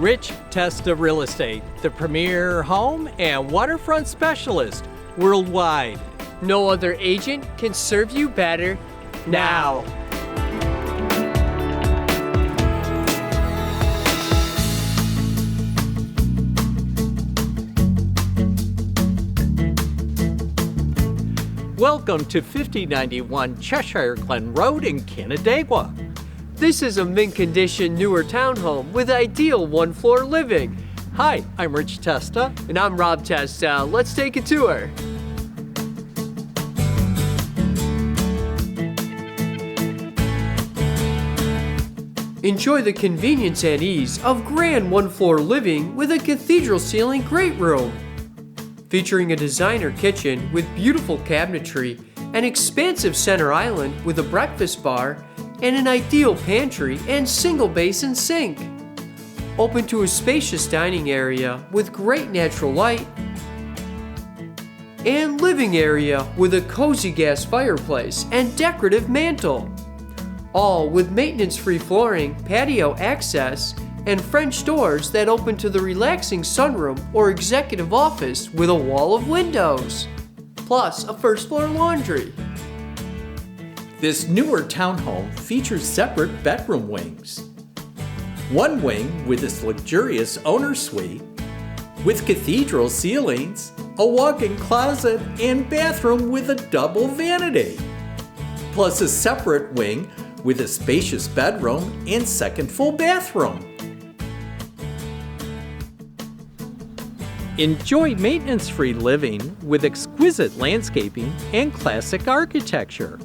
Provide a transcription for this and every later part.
Rich Testa Real Estate, the premier home and waterfront specialist worldwide. No other agent can serve you better now. Welcome to 5091 Cheshire Glen Road in Canandaigua. This is a mint-condition newer townhome with ideal one-floor living. Hi, I'm Rich Testa. And I'm Rob Testa. Let's take a tour. Enjoy the convenience and ease of grand one-floor living with a cathedral ceiling great room. Featuring a designer kitchen with beautiful cabinetry, an expansive center island with a breakfast bar, and an ideal pantry and single basin sink. Open to a spacious dining area with great natural light, and living area with a cozy gas fireplace and decorative mantel. All with maintenance-free flooring, patio access, and French doors that open to the relaxing sunroom or executive office with a wall of windows, plus a first-floor laundry. This newer townhome features separate bedroom wings. One wing with its luxurious owner suite, with cathedral ceilings, a walk-in closet, and bathroom with a double vanity, plus a separate wing with a spacious bedroom and second full bathroom. Enjoy maintenance-free living with exquisite landscaping and classic architecture.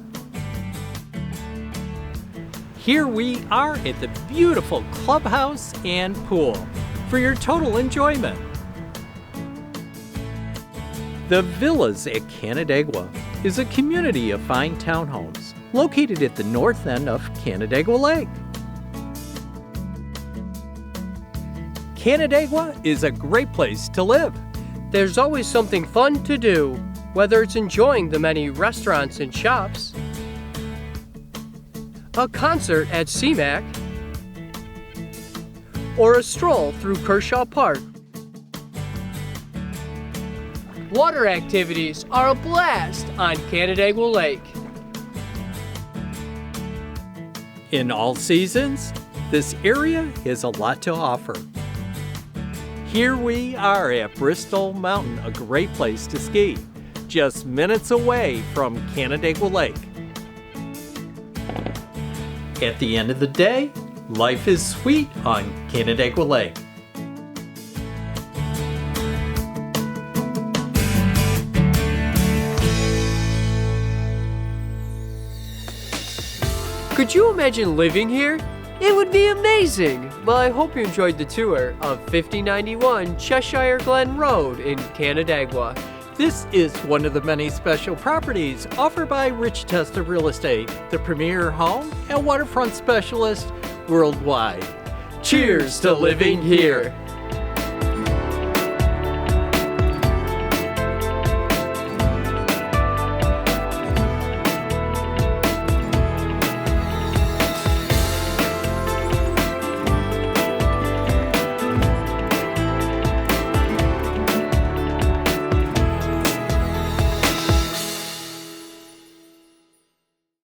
Here we are at the beautiful clubhouse and pool for your total enjoyment. The Villas at Canandaigua is a community of fine townhomes located at the north end of Canandaigua Lake. Canandaigua is a great place to live. There's always something fun to do, whether it's enjoying the many restaurants and shops, a concert at CMAC, or a stroll through Kershaw Park. Water activities are a blast on Canandaigua Lake. In all seasons, this area has a lot to offer. Here we are at Bristol Mountain, a great place to ski, just minutes away from Canandaigua Lake. At the end of the day, life is sweet on Canandaigua Lake. Could you imagine living here? It would be amazing! Well, I hope you enjoyed the tour of 5091 Cheshire Glen Road in Canandaigua. This is one of the many special properties offered by Rich Testa Real Estate, the premier home and waterfront specialist worldwide. Cheers to living here!